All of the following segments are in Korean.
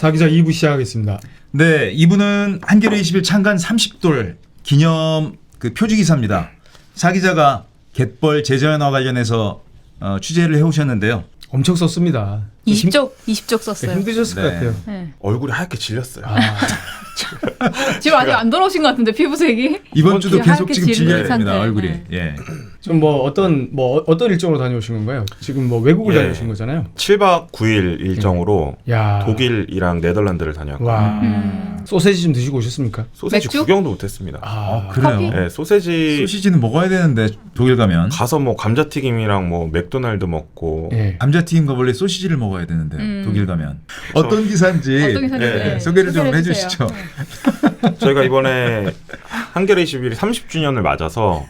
사기자 2부 시작하겠습니다. 네, 이분은 한겨레 20일 창간 30돌 기념 그 표지기사입니다. 사기자가 갯벌 재자연화 관련해서 취재를 해오셨는데요. 엄청 썼습니다. 20쪽 썼어요. 힘드셨을 네. 것 같아요. 네. 얼굴이 하얗게 질렸어요. 지금 아직 안 돌아오신 것 같은데 피부색이. 이번 주도 계속 하얗게 지금 질린 질려야 됩니다. 상태. 얼굴이. 네. 예. 좀 어떤 일정으로 다녀오신 건가요? 지금 뭐 외국을 예. 다녀오신 거잖아요. 7박 9일 일정으로 야. 독일이랑 네덜란드를 다녀왔고 와. 소세지 좀 드시고 오셨습니까? 소세지 맥주? 구경도 못했습니다. 그래요. 커피? 네, 소세지 소시지는 먹어야 되는데 독일 가면 가서 뭐 감자튀김이랑 뭐 맥도날드 먹고 예. 감자튀김과 원래 소시지를 먹어야 되는데 독일 가면 어떤 기사인지 어떤 기사인지 네. 소개를 좀 해주세요. 해주시죠. 저희가 이번에 한겨레 21이 30주년을 맞아서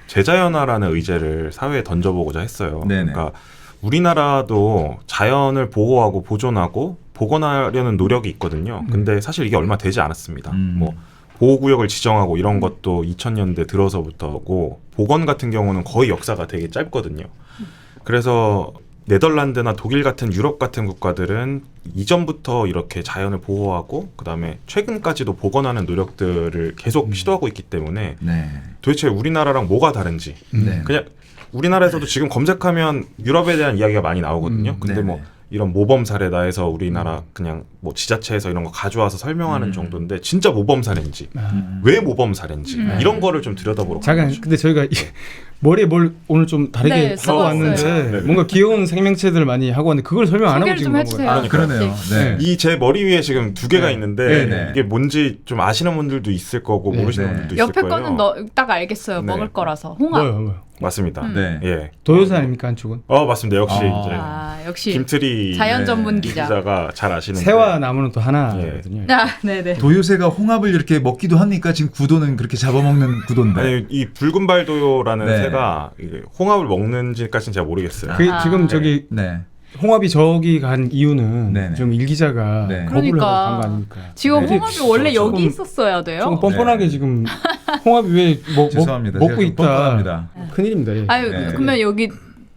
재자연화라는 의제를 사회에 던져보고자 했어요. 네네. 그러니까 우리나라도 자연을 보호하고 보존하고 복원하려는 노력이 있거든요. 근데 사실 이게 얼마 되지 않았습니다. 뭐 보호구역을 지정하고 이런 것도 2000년대 들어서부터고 복원 같은 경우는 거의 역사가 되게 짧거든요. 그래서 네덜란드나 독일 같은 유럽 같은 국가들은 이전부터 이렇게 자연을 보호하고 그다음에 최근까지도 복원하는 노력들을 계속 시도하고 있기 때문에 네. 도대체 우리나라랑 뭐가 다른지 네. 그냥 우리나라에서도 지금 검색하면 유럽에 대한 이야기가 많이 나오거든요. 근데 네네. 뭐 이런 모범 사례다 해서 우리나라 그냥 뭐 지자체에서 이런 거 가져와서 설명하는 정도인데 진짜 모범 사례인지 왜 모범 사례인지 이런 거를 좀 들여다보러 잠깐 가는 거죠. 근데 저희가 머리에 뭘 오늘 좀 다르게 네, 하고 써봤어요. 왔는데 네. 뭔가 귀여운 생명체들 많이 하고 왔는데 그걸 설명 안 하고 소개를 지금 좀 간 해주세요. 거예요. 그러네요. 네. 이 제 머리 위에 지금 두 개가 네. 있는데 네네. 이게 뭔지 좀 아시는 분들도 있을 거고 네. 모르시는 네. 분들도 있을 옆에 거예요. 거는 딱 알겠어요. 네. 먹을 거라서. 홍합. 뭐요? 맞습니다. 네. 예. 도요새 아닙니까 한쪽은? 맞습니다. 역시 아. 이제 아, 역시 김트리 자연 네. 전문 기자. 기자가 잘 아시는 새와 나무는 또 하나거든요. 아, 네네. 도요새가 홍합을 이렇게 먹기도 합니까? 지금 구도는 그렇게 잡아먹는 구도인데. 아니 이 붉은 발도요라는 네. 새가 이게 홍합을 먹는지까지는 제가 모르겠어요. 그 지금 네. 저기 네. 홍합이 저기 간 이유는 네네. 지금 일 기자가 네. 거부를 그러니까. 하고 간 거 아닙니까? 지금 네. 홍합이 원래 조금- 여기 있었어야 돼요. 조금 뻔뻔하게 네. 지금 홍합이 왜 죄송합니다. 먹고 제가 좀 있다. 뻔뻔합니다. 큰일입니다. 예. 아유, 네. 그러면 여기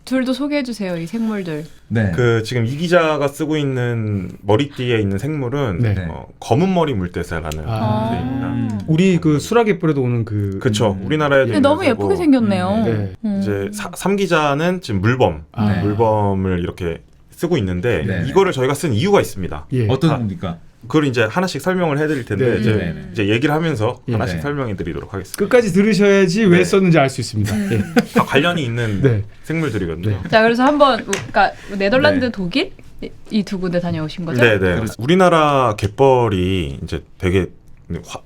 둘도 소개해 주세요. 이 생물들. 네. 그 지금 이 기자가 쓰고 있는 머리띠에 있는 생물은 네. 검은 머리 물대새라는 아. 새입니다. 우리 그 수락갯벌에도 오는 그 그렇죠. 우리나라에도 근데 있는 너무 새고, 예쁘게 생겼네요. 네. 이제 삼 기자는 지금 물범, 아. 물범을 이렇게 쓰고 있는데 네. 이거를 저희가 쓴 이유가 있습니다. 예. 어떤 아. 겁니까? 그걸 이제 하나씩 설명을 해드릴 텐데 네. 이제 얘기를 하면서 예. 하나씩 네. 설명해드리도록 하겠습니다. 끝까지 들으셔야지 왜 네. 썼는지 알 수 있습니다. 예. 다 관련이 있는 네. 생물들이거든요. 네. 자, 그래서 한번 그러니까 네덜란드, 네. 독일 이 두 군데 다녀오신 거죠? 네네. 우리나라 갯벌이 이제 되게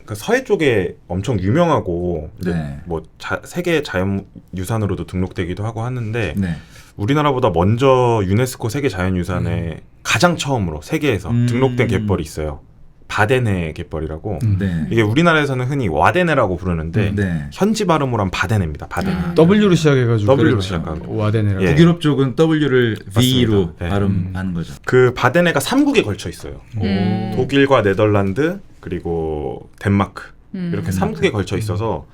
그 서해 쪽에 엄청 유명하고 이제 네. 뭐 세계 자연유산으로도 등록되기도 하고 하는데 네. 우리나라보다 먼저 유네스코 세계 자연유산에 가장 처음으로 세계에서 등록된 갯벌이 있어요. 바데네 갯벌이라고. 네. 이게 우리나라에서는 흔히 와데네라고 부르는데 네. 현지 발음으로 하면 바데네입니다. 바데네. W로 시작해가지고 W로 그렇죠. 시작하고. 와데네라고. 예. 북유럽 쪽은 W를 V로 맞습니다. 네. 발음하는 거죠. 그 바데네가 3국에 걸쳐 있어요. 독일과 네덜란드 그리고 덴마크 이렇게 3국에 걸쳐 있어서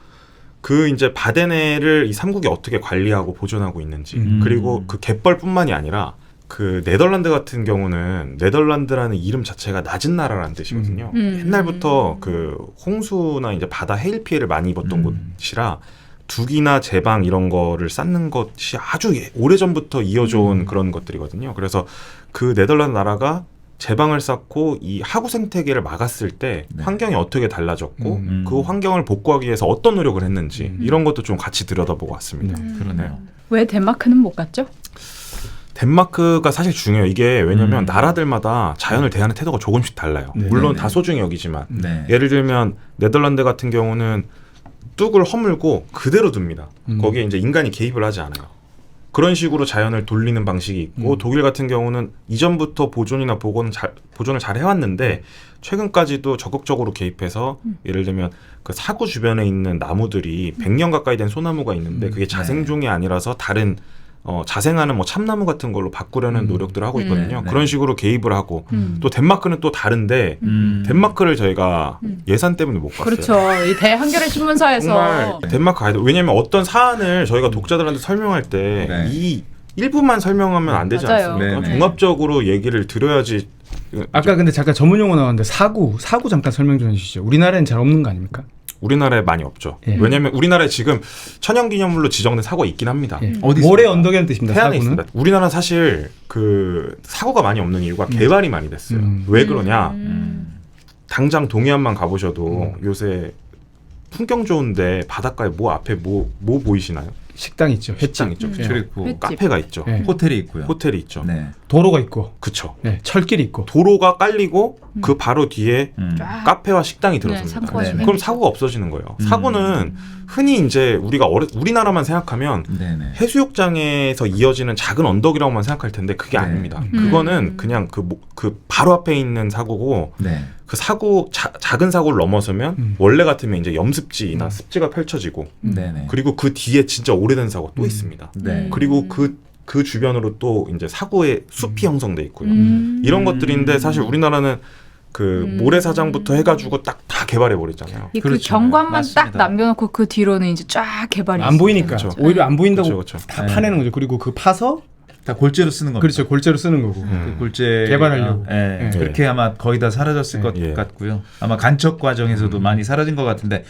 그 이제 바데네를 이 3국이 어떻게 관리하고 보존하고 있는지 그리고 그 갯벌뿐만이 아니라 그 네덜란드 같은 경우는 네덜란드라는 이름 자체가 낮은 나라라는 뜻이거든요. 옛날부터 그 홍수나 이제 바다 해일 피해를 많이 입었던 곳이라 둑이나 제방 이런 거를 쌓는 것이 아주 오래전부터 이어져온 그런 것들이거든요. 그래서 그 네덜란드 나라가 제방을 쌓고 이 하구 생태계를 막았을 때 네. 환경이 어떻게 달라졌고 그 환경을 복구하기 위해서 어떤 노력을 했는지 이런 것도 좀 같이 들여다보고 왔습니다. 그러네요. 왜 덴마크는 못 갔죠? 덴마크가 사실 중요해요. 이게 왜냐면 나라들마다 자연을 대하는 태도가 조금씩 달라요. 네. 물론 네네. 다 소중히 여기지만 네. 예를 들면 네덜란드 같은 경우는 뚝을 허물고 그대로 둡니다. 거기에 이제 인간이 개입을 하지 않아요. 그런 식으로 자연을 돌리는 방식이 있고 독일 같은 경우는 이전부터 보존이나 보존을 잘 해왔는데 최근까지도 적극적으로 개입해서 예를 들면 그 사구 주변에 있는 나무들이 100년 가까이 된 소나무가 있는데 그게 자생종이 아니라서 다른 자생하는 뭐 참나무 같은 걸로 바꾸려는 노력들을 하고 있거든요. 네. 그런 식으로 개입을 하고 또 덴마크는 또 다른데 덴마크를 저희가 예산 때문에 못 갔어요. 그렇죠. 이 대한겨레 신문사에서 정말 덴마크 가야 돼. 왜냐면 어떤 사안을 저희가 독자들한테 설명할 때 네. 이 일부만 설명하면 안 되지 맞아요. 않습니까? 네네. 종합적으로 얘기를 드려야지. 아까 근데 잠깐 전문 용어 나왔는데 사고 잠깐 설명 좀 해주시죠. 우리나라엔 잘 없는 거 아닙니까? 우리나라에 많이 없죠. 예. 왜냐하면 우리나라에 지금 천연기념물로 지정된 사고가 있긴 합니다. 예. 어디 모래 있습니까? 언덕이라는 뜻입니다. 해안에 사고는. 있습니다. 우리나라는 사실 그 사고가 많이 없는 이유가 개발이 많이 됐어요. 왜 그러냐? 당장 동해안만 가보셔도 요새 풍경 좋은데 바닷가에 앞에 뭐 보이시나요? 식당 있죠. 식당 횟집. 있죠. 예. 그리고 횟집. 카페가 있죠. 예. 호텔이 있고요. 호텔이 있죠. 네. 도로가 있고, 그쵸. 네, 철길이 있고. 도로가 깔리고 그 바로 뒤에 쫙. 카페와 식당이 네, 들어섭니다. 상권이 네네. 그럼 사고가 없어지는 거예요. 사고는 흔히 이제 우리가 우리나라만 생각하면 네네. 해수욕장에서 이어지는 작은 언덕이라고만 생각할 텐데 그게 네. 아닙니다. 그거는 그냥 그 바로 앞에 있는 사고고 네. 그 사고 작은 사고를 넘어서면 원래 같으면 이제 염습지나 습지가 펼쳐지고 네네. 그리고 그 뒤에 진짜 오래된 사고 또 있습니다. 네. 그리고 그 주변으로 또 이제 사고의 숲이 형성돼 있고요. 이런 것들인데 사실 우리나라는 그 모래사장부터 해가지고 딱 다 개발해 버리잖아요. 그 그렇죠. 경관만 맞습니다. 딱 남겨놓고 그 뒤로는 이제 쫙 개발이 안 보이니까 그렇죠. 오히려 안 보인다고 그렇죠, 그렇죠. 다 네. 파내는 거죠. 그리고 그 파서 다 골재로 쓰는 겁니다. 그렇죠. 골재로 쓰는 거고. 그 골재 개발하려고. 예, 예. 그렇게 아마 거의 다 사라졌을 예. 것 예. 같고요. 아마 간척 과정에서도 많이 사라진 것 같은데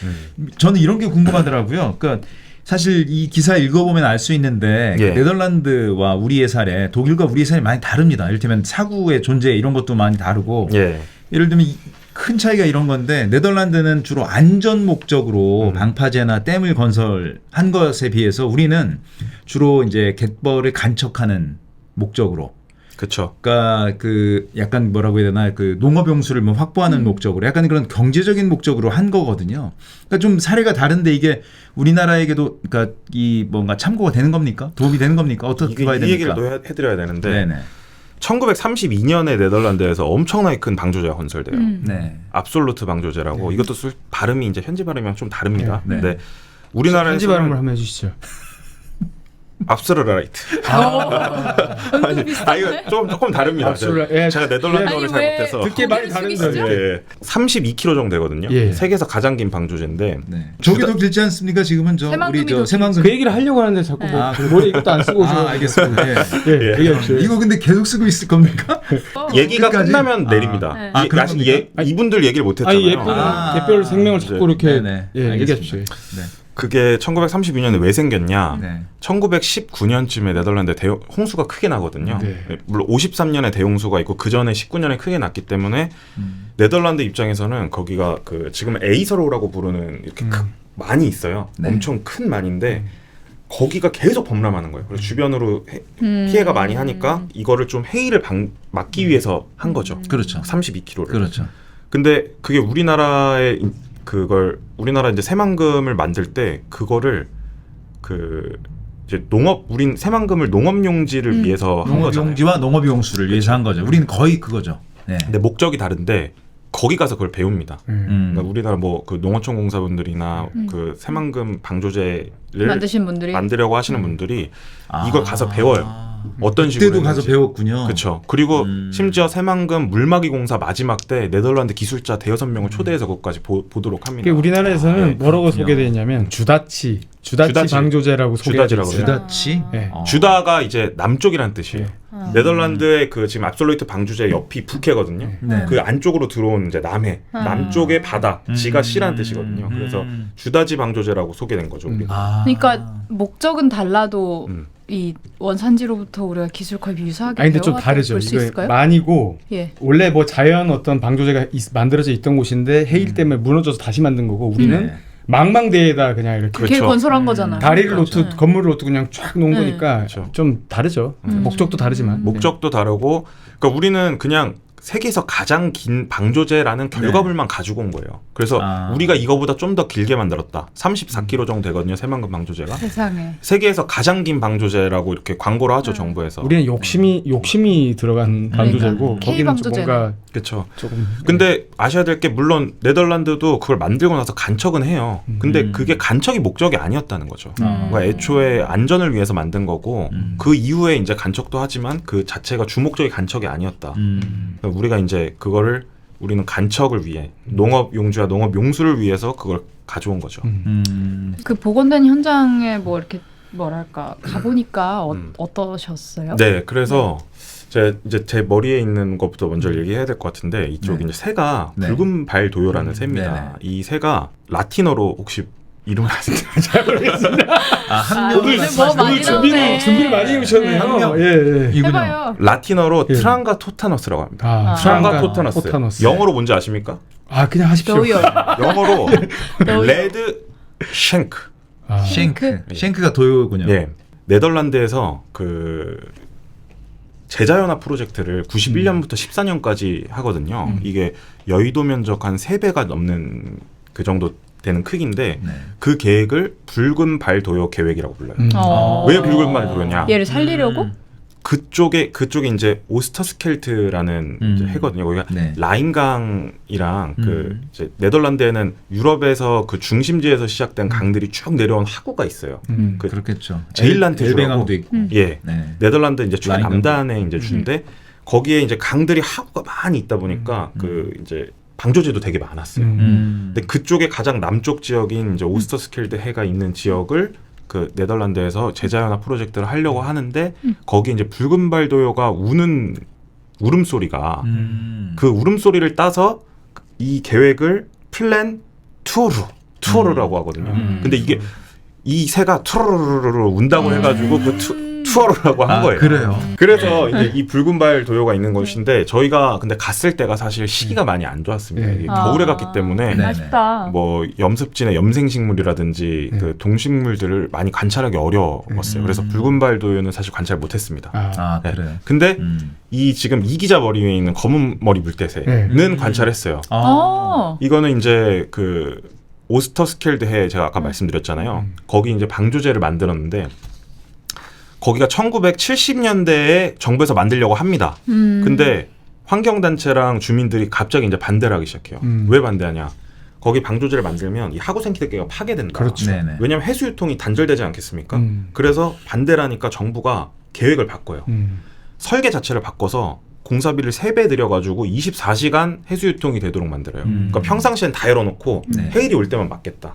저는 이런 게 궁금하더라고요. 그러니까 사실 이 기사 읽어보면 알 수 있는데 예. 네덜란드와 우리의 사례, 독일과 우리의 사례 많이 다릅니다. 이를테면 사고의 존재 이런 것도 많이 다르고 예. 예를 들면 큰 차이가 이런 건데 네덜란드는 주로 안전 목적으로 방파제나 댐을 건설한 것에 비해서 우리는 주로 이제 갯벌을 간척하는 목적으로 그렇죠. 그러니까 그 약간 뭐라고 해야 되나 그 농업 용수를 뭐 확보하는 목적으로 약간 그런 경제적인 목적으로 한 거거든요. 그러니까 좀 사례가 다른데 이게 우리나라에게도 그러니까 이 뭔가 참고가 되는 겁니까? 도움이 되는 겁니까? 어떻게 봐야 이 됩니까? 얘기를 또 해드려야 되는데 네네. 1932년에 네덜란드에서 엄청나게 큰 방조제가 건설돼요. 네. 압솔루트 방조제라고 이것도 발음이 이제 현지 발음이랑 좀 다릅니다. 네. 근데 우리나라에서 현지 발음을 한번 해주시죠. 압솔라이트. 이거 조금 다릅니다. 예. 제가 네덜란드어를 아니, 잘 왜 못해서. 듣기 많이 다른 소리예요. 예. 32km 정도 되거든요. 예. 세계에서 가장 긴 방조제인데 네. 저기도 길지 않습니까? 지금은 저 새만금이 우리 저 더 새만금 그 얘기를 하려고 하는데 자꾸 뭐 아, 머리 이것도 안 쓰고 오셔. 알겠습니다. 예. 예, 얘기하십시오. 이거 근데 계속 쓰고 있을 겁니까? 얘기가 끝까지? 끝나면 내립니다. 네. 아, 그런 겁니까? 이분들 얘기를 못했잖아요. 아니 예쁜 갯별 생명을 찾고 이렇게 네네. 예, 알겠습니다. 얘기하십시오. 네. 그게 1932년에 왜 생겼냐? 네. 1919년쯤에 네덜란드 홍수가 크게 나거든요. 네. 물론 53년에 대홍수가 있고 그 전에 19년에 크게 났기 때문에 네덜란드 입장에서는 거기가 그 지금 에이서로라고 부르는 이렇게 많이 있어요. 네. 엄청 큰 만인데 거기가 계속 범람하는 거예요. 그래서 주변으로 피해가 많이 하니까 이거를 좀 해일을 막기 위해서 한 거죠. 그렇죠. 32km를. 그렇죠. 근데 그게 우리나라 이제 새만금을 만들 때 그거를 그 이제 우린 새만금을 농업용지를 위해서 한 거잖아요. 농업용지와 농업용수를 위해서 한 거죠. 우리는 거의 그거죠. 네. 근데 목적이 다른데 거기 가서 그걸 배웁니다. 그러니까 우리나라 뭐 그 농어촌 공사분들이나 그 새만금 방조제를 만드신 분들이 만들려고 하시는 분들이 이걸 가서 배워요. 어떤 식으로 그때도 가서 했는지. 배웠군요. 그렇죠. 그리고 심지어 새만금 물막이 공사 마지막 때 네덜란드 기술자 대여섯 명을 초대해서 그것까지 보도록 합니다. 이게 우리나라에서는 예, 뭐라고 그렇군요. 소개되어 있냐면 주다치 주다치. 방조제라고 주다치라고 소개되어 그래요. 있어요. 주다치. 네. 주다가 이제 남쪽이란 뜻이에요. 네덜란드의 그 지금 압솔루트 방조제 옆이 북해거든요. 네. 그 안쪽으로 들어온 이제 남해, 남쪽의 바다, 지가 씨라는 뜻이거든요. 그래서 주다지 방조제라고 소개된 거죠. 우리. 그러니까 목적은 달라도 음. 이 원산지로부터 우리가 기술과 유사하게 아니 근데 좀 배워왔다고 다르죠. 볼수 이거 있을까요? 만이고 예. 원래 뭐 자연 어떤 방조제가 만들어져 있던 곳인데 해일 때문에 무너져서 다시 만든 거고 우리는 네. 망망대해에다 그냥 이렇게 그렇게 그렇죠. 건설한 거잖아요. 다리를 그러니까. 놓고 건물을 놓고 그냥 쫙 놓은 네. 거니까 그렇죠. 좀 다르죠. 목적도 다르지만 목적도 다르고, 그러니까 우리는 그냥 세계에서 가장 긴 방조제라는 결과물만 가지고 온 거예요. 그래서 우리가 이거보다 좀 더 길게 만들었다. 34km 정도 되거든요. 새만금 방조제가. 세상에. 세계에서 가장 긴 방조제라고 이렇게 광고를 하죠. 정부에서. 우리는 욕심이 들어간 방조제고 K 거기는 좀 방조제는. 뭔가 그렇죠. 조금 근데 아셔야 될 게 물론 네덜란드도 그걸 만들고 나서 간척은 해요. 근데 그게 간척이 목적이 아니었다는 거죠. 그러니까 애초에 안전을 위해서 만든 거고 그 이후에 이제 간척도 하지만 그 자체가 주목적인 간척이 아니었다. 그러니까 우리가 이제 그거를 우리는 간척을 위해 농업 용지와 농업 용수를 위해서 그걸 가져온 거죠. 그 복원된 현장에 뭐 이렇게 뭐랄까 가보니까 어떠셨어요? 네, 그래서 제 머리에 있는 것부터 먼저 얘기해야 될 것 같은데 이쪽 네. 이제 새가 네. 붉은 발도요라는 새입니다. 네네. 이 새가 라틴어로 혹시 이름을 아시는지 잘 모르겠습니다. 오늘 뭐 많이 나오네. 준비를 많이 해오셨네요. 학명. 예. 이군요. 해봐요. 라틴어로 예. 트랑가 토타너스라고 합니다. 아, 트랑가 토타너스. 토타너스. 영어로 뭔지 아십니까? 아, 그냥 하십시오. 도요. 영어로 도요. 레드 쉔크. 아, 쉔크가 도요군요. 예. 네덜란드에서 그 제자연화 프로젝트를 91년부터 14년까지 하거든요. 이게 여의도 면적 한 3배가 넘는 그 정도 되는 크기인데 네. 그 계획을 붉은 발 도요 계획이라고 불러요. 어. 왜 붉은 발 도요냐? 얘를 살리려고? 그쪽에 이제 오스터스켈트라는 이제 해거든요. 거기가 네. 라인강이랑 그 이제 네덜란드에는 유럽에서 그 중심지에서 시작된 강들이 쭉 내려온 하구가 있어요. 그 그렇겠죠. 제일란트 엘베강도 있고. 예, 네. 네덜란드 이제 라인강. 최남단의 이제 주인데 거기에 이제 강들이 하구가 많이 있다 보니까 그 이제 방조제도 되게 많았어요. 근데 그쪽에 가장 남쪽 지역인 이제 오스터스켈드 해가 있는 지역을 그 네덜란드에서 제자연화 프로젝트를 하려고 하는데 거기 이제 붉은 발도요가 우는 울음소리가 그 울음소리를 따서 이 계획을 플랜 투어루라고 하거든요. 근데 이게 이 새가 투어루를 운다고 해가지고 그 투어루라고 한 거예요. 그래요. 그래서 이제 이 붉은 발 도요가 있는 곳인데 저희가 근데 갔을 때가 사실 시기가 많이 안 좋았습니다. 네. 이게 겨울에 갔기 때문에 네. 아쉽다. 뭐 염습진의 염생식물이라든지 네. 그 동식물들을 많이 관찰하기 어려웠어요. 그래서 붉은 발 도요는 사실 관찰 못했습니다. 아, 네. 그래요. 근데 이 지금 이 기자 머리 위에 있는 검은 머리 물대새는 네. 관찰했어요. 이거는 이제 그 오스터스켈드 해 제가 아까 말씀드렸잖아요. 거기 이제 방조제를 만들었는데 거기가 1970년대에 정부에서 만들려고 합니다. 근데 환경단체랑 주민들이 갑자기 이제 반대를 하기 시작해요. 왜 반대하냐? 거기 방조제를 만들면 이 하구 생태계가 파괴된다. 그렇죠. 네네. 왜냐하면 해수 유통이 단절되지 않겠습니까? 그래서 반대를 하니까 정부가 계획을 바꿔요. 설계 자체를 바꿔서 공사비를 3배 들여가지고 24시간 해수 유통이 되도록 만들어요. 그러니까 평상시엔 다 열어놓고 네. 해일이 올 때만 막겠다.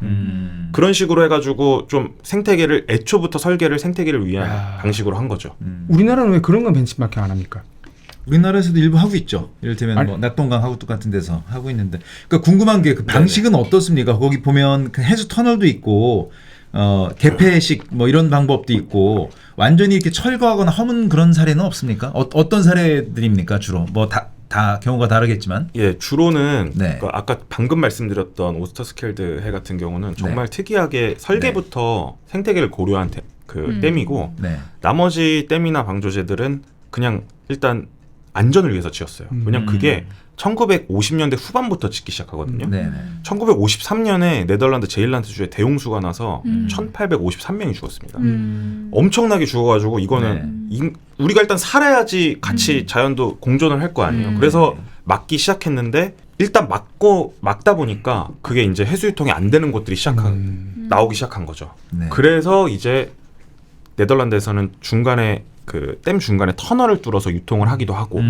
그런 식으로 해가지고 좀 생태계를 애초부터 설계를 생태계를 위한 야. 방식으로 한 거죠. 우리나라는 왜 그런 건 벤치마킹 안 합니까? 우리나라에서도 일부 하고 있죠. 이를테면 아니, 뭐 낙동강 하구 같은 데서 하고 있는데, 그러니까 궁금한 게 그 방식은 어떻습니까? 거기 보면 그 해수 터널도 있고, 개폐식 뭐 이런 방법도 있고, 완전히 이렇게 철거하거나 허문 그런 사례는 없습니까? 어떤 사례들입니까 주로? 뭐 다 경우가 다르겠지만. 예, 주로는 네. 그러니까 아까 방금 말씀드렸던 오스터스켈드 해 같은 경우는 정말 특이하게 설계부터 생태계를 고려한 그 댐이고 네. 나머지 댐이나 방조제들은 그냥 일단 안전을 위해서 지었어요. 왜냐면 그게 1950년대 후반부터 짓기 시작하거든요. 네네. 1953년에 네덜란드 제일란트주에 대홍수가 나서 1853명이 죽었습니다. 엄청나게 죽어가지고 이거는 우리가 일단 살아야지 같이 자연도 공존을 할 거 아니에요. 그래서 막기 시작했는데 일단 막다 보니까 그게 이제 해수 유통이 안 되는 곳들이 나오기 시작한 거죠. 네. 그래서 이제 네덜란드에서는 중간에 그 댐 중간에 터널을 뚫어서 유통을 하기도 하고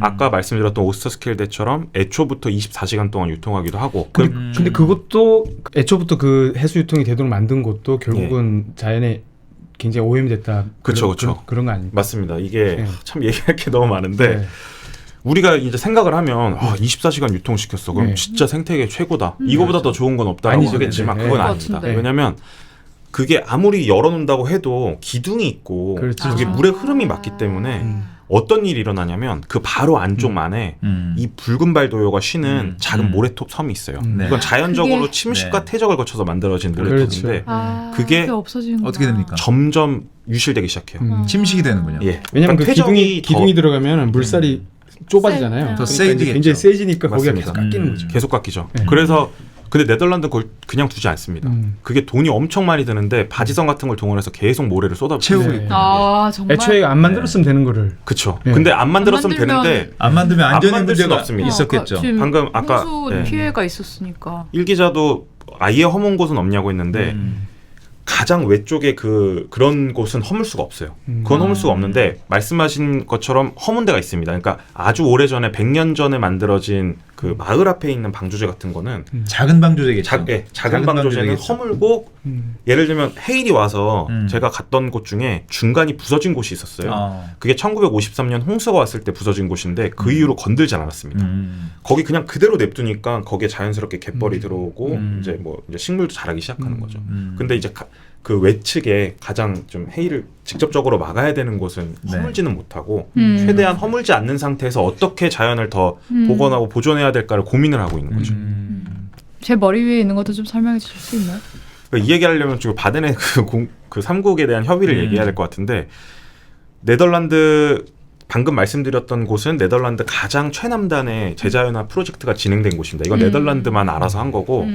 아까 말씀드렸던 오스터스켈드처럼 애초부터 24시간 동안 유통하기도 하고 근데 그것도 애초부터 그 해수 유통이 되도록 만든 것도 결국은 자연에 굉장히 오염이 됐다. 그쵸. 그런 거 아닙니까? 맞습니다. 이게 네. 참 얘기할 게 너무 많은데 네. 우리가 이제 생각을 하면 24시간 유통시켰어. 그럼 네. 진짜 생태계 최고다. 이거보다 더 좋은 건 없다라고 아니죠. 하겠지만 네. 그건 네. 아닙니다. 같은데. 왜냐하면 그게 아무리 열어놓는다고 해도 기둥이 있고 그렇죠. 그게 물의 흐름이 맞기 때문에 어떤 일이 일어나냐면 그 바로 안쪽만에 이 붉은 발도요가 쉬는 작은 모래톱 섬이 있어요. 네. 이건 자연적으로 그게- 침식과 네. 퇴적을 거쳐서 만들어진 모래톱인데 그게 없어지는 어떻게 됩니까? 점점 유실되기 시작해요. 침식이 되는군요. 예. 왜냐면 그 그러니까 기둥이 들어가면 물살이 좁아지잖아요. 더 그러니까 세지겠죠. 이제 굉장히 세지니까 거기가 맞습니다. 계속 깎이는 거죠. 계속 깎이죠. 네. 그래서 근데 네덜란드는 그걸 그냥 두지 않습니다. 그게 돈이 엄청 많이 드는데 바지선 같은 걸 동원해서 계속 모래를 쏟아부어요. 네. 정말. 애초에 안 만들었으면 되는 거를. 그쵸. 네. 근데 안 만들었으면 안 만들면- 되는데 안 만들면 안전의 만들 수는 문제가 없습니다. 있었겠죠. 지금 방금 아까 홍수 네. 피해가 있었으니까. 일기자도 아예 허문 곳은 없냐고 했는데 가장 외쪽에 그런 곳은 허물 수가 없어요. 그건 허물 수가 없는데 말씀하신 것처럼 허문 데가 있습니다. 그러니까 아주 오래전에 100년 전에 만들어진 그 그 마을 앞에 있는 방조제 같은 거는 작은 방조제겠죠. 작은 방조제는 방조제겠죠. 허물고 예를 들면 헤일이 와서 제가 갔던 곳 중에 중간이 부서진 곳이 있었어요. 그게 1953년 홍수가 왔을 때 부서진 곳인데 그 이후로 건들지 않았습니다. 거기 그냥 그대로 냅두니까 거기에 자연스럽게 갯벌이 들어오고 이제 식물도 자라기 시작하는 거죠. 근데 이제 그 외측에 가장 좀 해일을 직접적으로 막아야 되는 곳은 네. 허물지는 못하고 최대한 허물지 않는 상태에서 어떻게 자연을 더 복원하고 보존해야 될까를 고민을 하고 있는 거죠. 제 머리 위에 있는 것도 좀 설명해 주실 수 있나요? 그러니까 이 얘기하려면 지금 바덴의 그 삼국에 대한 협의를 얘기해야 될 것 같은데 네덜란드 방금 말씀드렸던 곳은 네덜란드 가장 최남단의 제자연화 프로젝트가 진행된 곳입니다. 이건 네덜란드만 알아서 한 거고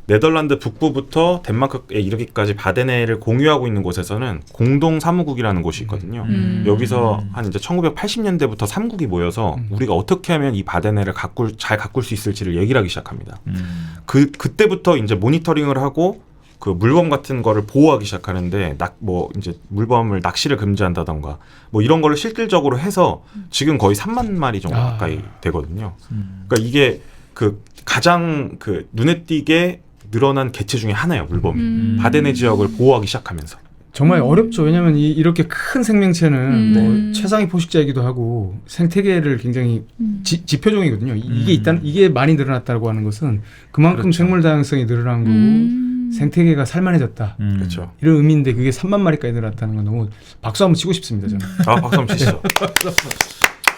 네덜란드 북부부터 덴마크에 이르기까지 바데네를 공유하고 있는 곳에서는 공동 사무국이라는 곳이 있거든요. 여기서 한 이제 1980년대부터 삼국이 모여서 우리가 어떻게 하면 이 바데네를 잘 가꿀 수 있을지를 얘기를 하기 시작합니다. 그때부터 이제 모니터링을 하고 그 물범 같은 거를 보호하기 시작하는데 이제 물범을 낚시를 금지한다던가 뭐 이런 거를 실질적으로 해서 지금 거의 3만 마리 정도 가까이 되거든요. 그러니까 이게 그 가장 그 눈에 띄게 늘어난 개체 중에 하나예요, 물범이. 바데네 지역을 보호하기 시작하면서. 정말 어렵죠. 왜냐하면 이렇게 큰 생명체는 뭐 최상위 포식자이기도 하고 생태계를 굉장히 지표종이거든요. 이게 많이 늘어났다고 하는 것은 그만큼 그렇죠. 생물 다양성이 늘어난 거고 생태계가 살만해졌다. 그렇죠. 이런 의미인데 그게 3만 마리까지 늘어났다는 건 너무 박수 한번 치고 싶습니다. 저는. 박수 한번 치시죠.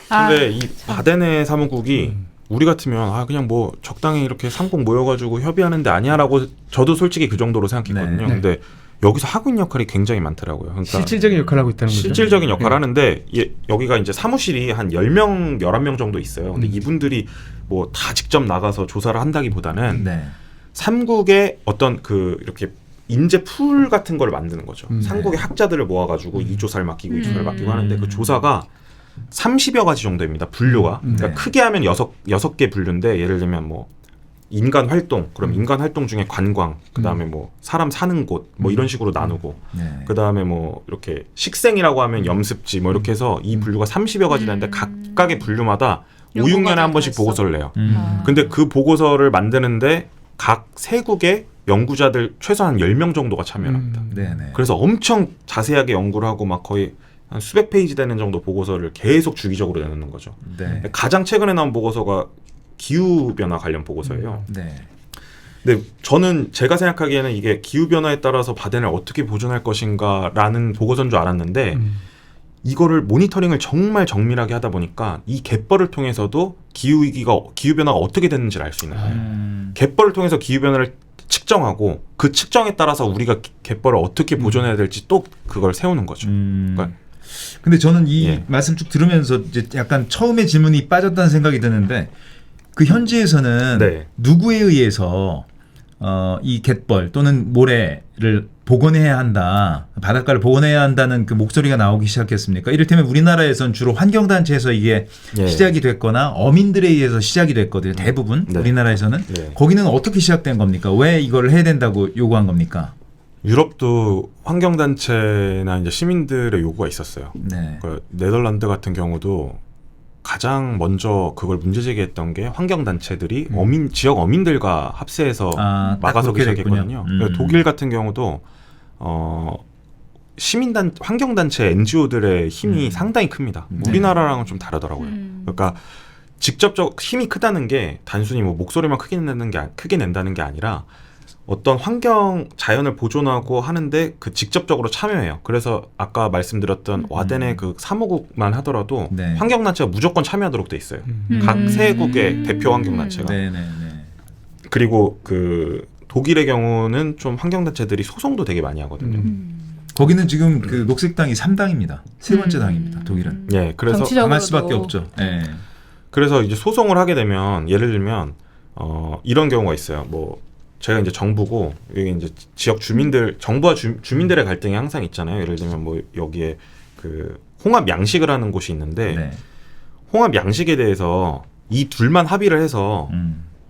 근데 이 바데네 사무국이 우리 같으면 그냥 뭐 적당히 이렇게 삼국 모여가지고 협의하는 데 아니야라고 저도 솔직히 그 정도로 생각했거든요. 네. 근데 여기서 하고 있는 역할이 굉장히 많더라고요. 그러니까 실질적인 역할을 하고 있다는 거죠. 실질적인 역할을 하는데 여기가 이제 사무실이 한 10명, 11명 정도 있어요. 근데 이분들이 뭐 다 직접 나가서 조사를 한다기보다는 네. 삼국의 어떤 이렇게 인재 풀 같은 걸 만드는 거죠. 삼국의 학자들을 모아가지고 이 조사를 맡기고 이 조사를 맡기고 하는데 그 조사가 30여 가지 정도입니다. 분류가. 그러니까 네. 크게 하면 6개 분류인데 예를 들면 뭐 인간 활동, 그럼 인간 활동 중에 관광, 그다음에 뭐 사람 사는 곳, 뭐 이런 식으로 나누고, 네. 그다음에 뭐 이렇게 식생이라고 하면 염습지, 뭐 이렇게 해서 이 분류가 30여 가지라는데 각각의 분류마다 5, 6년에 한 번씩 보고서를 내요. 근데 그 보고서를 만드는데 각 세국의 연구자들 최소한 10명 정도가 참여를 합니다. 네네. 그래서 엄청 자세하게 연구를 하고 막 거의 한 수백 페이지 되는 정도 보고서를 계속 주기적으로 내놓는 거죠. 네. 가장 최근에 나온 보고서가 기후변화 관련 보고서예요. 네. 근데 저는 제가 생각하기에는 이게 기후변화에 따라서 바덴을 어떻게 보존할 것인가라는 보고서인 줄 알았는데 이거를 모니터링을 정말 정밀하게 하다 보니까 이 갯벌을 통해서도 기후변화가 어떻게 됐는지를 알 수 있는 거예요. 갯벌을 통해서 기후변화를 측정하고 그 측정에 따라서 우리가 갯벌을 어떻게 보존해야 될지 또 그걸 세우는 거죠. 그러니까 근데 저는 이 예. 말씀 쭉 들으면서 이제 약간 처음에 질문이 빠졌다는 생각이 드는데 그 현지에서는 네. 누구에 의해서 이 갯벌 또는 모래를 복원해야 한다, 바닷가를 복원해야 한다는 그 목소리가 나오기 시작했습니까? 이를테면 우리나라에선 주로 환경단체에서 이게 예. 시작이 됐거나 어민들에 의해서 시작이 됐거든요. 대부분 네. 우리나라에서는. 네. 거기는 어떻게 시작된 겁니까? 왜 이걸 해야 된다고 요구한 겁니까? 유럽도 환경단체나 이제 시민들의 요구가 있었어요. 네. 그러니까 네덜란드 같은 경우도 가장 먼저 그걸 문제 제기했던 게 환경단체들이 지역 어민들과 합세해서 딱 막아서기 그렇게 됐군요. 시작했거든요. 독일 같은 경우도 환경단체 NGO들의 힘이 상당히 큽니다. 네. 우리나라랑은 좀 다르더라고요. 그러니까 직접적 힘이 크다는 게 단순히 뭐 목소리만 크게 낸다는 게 아니라 어떤 자연을 보존하고 하는데 그 직접적으로 참여해요. 그래서 아까 말씀드렸던 와덴의 그 사무국만 하더라도 네. 환경단체가 무조건 참여하도록 돼 있어요. 각 세국의 대표 환경단체가. 네네네. 그리고 그 독일의 경우는 좀 환경단체들이 소송도 되게 많이 하거든요. 거기는 지금 그 녹색당이 3당입니다. 세 번째 당입니다. 독일은. 예, 그래서 정치적으로도. 강할 수밖에 없죠. 네. 그래서 이제 소송을 하게 되면 예를 들면 이런 경우가 있어요. 뭐 제가 이제 정부고 여기 이제 지역 주민들 정부와 주민들의 갈등이 항상 있잖아요. 예를 들면 뭐 여기에 그 홍합 양식을 하는 곳이 있는데 네. 홍합 양식에 대해서 이 둘만 합의를 해서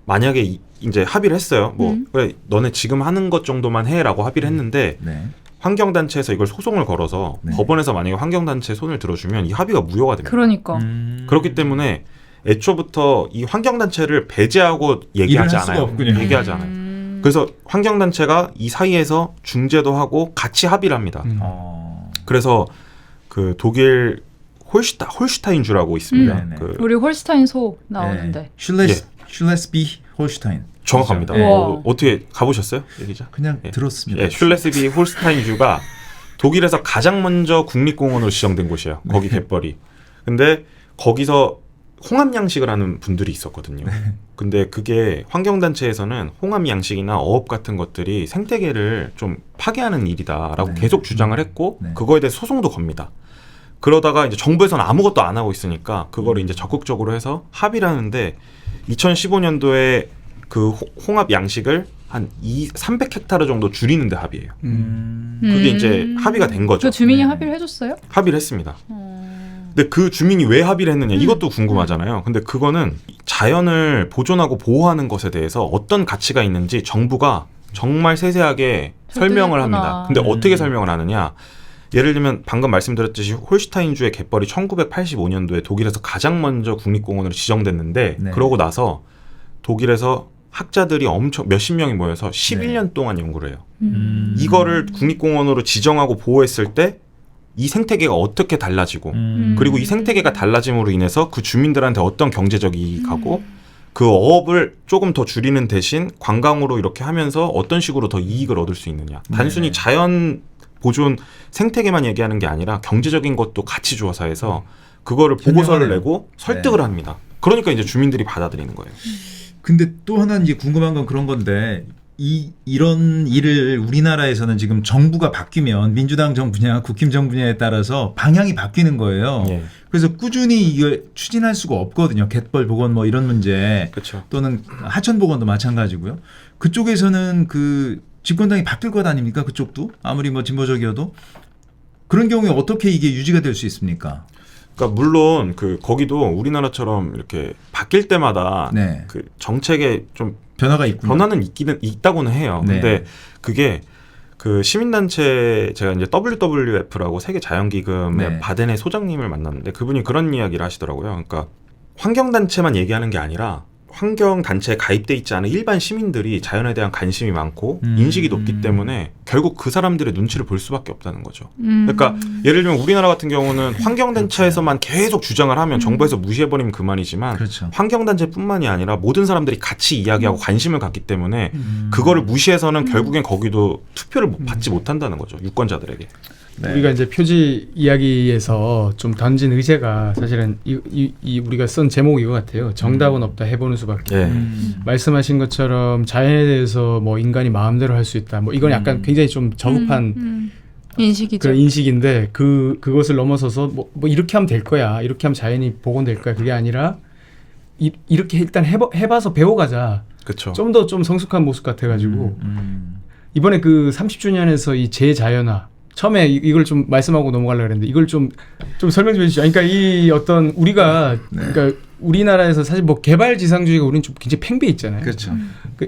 만약에 이제 합의를 했어요. 뭐 그래 너네 지금 하는 것 정도만 해라고 합의를 했는데 네. 환경단체에서 이걸 소송을 걸어서 네. 법원에서 만약에 환경단체 손을 들어주면 이 합의가 무효가 됩니다. 그러니까. 그렇기 때문에 애초부터 이 환경단체를 배제하고 얘기하지 일을 할 수가 않아요. 없군요. 얘기하지 않아요. 그래서 환경단체가 이 사이에서 중재도 하고 같이 합의를 합니다. 그래서 그 독일 홀슈타인주라고 있습니다. 네네. 그 우리 홀스타인 소 나오는데. 슐레스비 홀슈타인. 정확합니다. 네. 어떻게 가보셨어요, 기자? 그냥 예. 들었습니다. 예, 슐레스비 홀스타인주가 독일에서 가장 먼저 국립공원으로 지정된 곳이에요. 거기 갯벌이. 근데 거기서 홍합 양식을 하는 분들이 있었거든요. 근데 그게 환경단체에서는 홍합 양식이나 어업 같은 것들이 생태계를 좀 파괴하는 일이다라고 네. 계속 주장을 했고 네. 그거에 대해 소송도 겁니다. 그러다가 이제 정부에서는 아무것도 안 하고 있으니까 그거를 이제 적극적으로 해서 합의를 하는데 2015년도에 그 홍합 양식을 한 300헥타르 정도 줄이는데 합의해요. 그게 이제 합의가 된 거죠. 그 주민이 네. 합의를 해줬어요? 합의를 했습니다. 근데 그 주민이 왜 합의를 했느냐 이것도 궁금하잖아요. 근데 그거는 자연을 보존하고 보호하는 것에 대해서 어떤 가치가 있는지 정부가 정말 세세하게 설명을 합니다. 근데 어떻게 설명을 하느냐? 예를 들면 방금 말씀드렸듯이 홀슈타인주의 갯벌이 1985년도에 독일에서 가장 먼저 국립공원으로 지정됐는데 네. 그러고 나서 독일에서 학자들이 엄청 몇십 명이 모여서 11년 동안 연구를 해요. 이거를 국립공원으로 지정하고 보호했을 때 이 생태계가 어떻게 달라지고 그리고 이 생태계가 달라짐으로 인해서 그 주민들한테 어떤 경제적 이익하고 그 어업을 조금 더 줄이는 대신 관광으로 이렇게 하면서 어떤 식으로 더 이익을 얻을 수 있느냐. 단순히 자연 보존 생태계만 얘기하는 게 아니라 경제적인 것도 같이 조사해서 해서 그거를 보고서를 설명하네요. 내고 설득을 합니다. 그러니까 이제 주민들이 받아들이는 거예요. 근데 또 하나 이제 궁금한 건 그런 건데 이런 일을 우리나라에서는 지금 정부가 바뀌면 민주당 정부냐 국힘 정부냐에 따라서 방향이 바뀌는 거예요. 예. 그래서 꾸준히 이걸 추진할 수가 없거든요. 갯벌 보건 뭐 이런 문제 그렇죠. 또는 하천 보건도 마찬가지고요. 그쪽에서는 그 집권당이 바뀔 것 아닙니까? 그쪽도 아무리 뭐 진보적이어도 그런 경우에 어떻게 이게 유지가 될 수 있습니까? 그러니까 물론 그 거기도 우리나라처럼 이렇게 바뀔 때마다 네. 그 정책에 좀 변화가 있군요. 변화는 있다고는 해요. 네. 근데 그게 그 시민단체 제가 이제 WWF라고 세계 자연기금의 네. 바덴의 소장님을 만났는데 그분이 그런 이야기를 하시더라고요. 그러니까 환경단체만 얘기하는 게 아니라 환경단체에 가입돼 있지 않은 일반 시민들이 자연에 대한 관심이 많고 인식이 높기 때문에 결국 그 사람들의 눈치를 볼 수밖에 없다는 거죠. 그러니까 예를 들면 우리나라 같은 경우는 환경단체에서만 계속 주장을 하면 정부에서 무시해버리면 그만이지만 그렇죠. 환경단체뿐만이 아니라 모든 사람들이 같이 이야기하고 관심을 갖기 때문에 그거를 무시해서는 결국엔 거기도 투표를 받지 못한다는 거죠. 유권자들에게. 네. 우리가 이제 표지 이야기에서 좀 던진 의제가 사실은 이 우리가 쓴 제목이 이거 같아요. 정답은 없다 해보는 수밖에. 예. 말씀하신 것처럼 자연에 대해서 뭐 인간이 마음대로 할 수 있다. 뭐 이건 약간 굉장히 좀 저급한 인식이죠. 그런 인식인데 그것을 넘어서서 뭐 이렇게 하면 될 거야. 이렇게 하면 자연이 복원될 거야. 그게 아니라 이렇게 일단 해봐서 배워가자. 그렇죠. 좀 더 좀 성숙한 모습 같아가지고 이번에 그 30주년에서 이 재자연화 처음에 이걸 좀 말씀하고 넘어가려고 했는데 이걸 좀 설명 좀 해주시죠. 그러니까 이 어떤 우리가 그러니까 우리나라에서 사실 뭐 개발지상주의가 우리는 좀 굉장히 팽배 있잖아요. 그렇죠.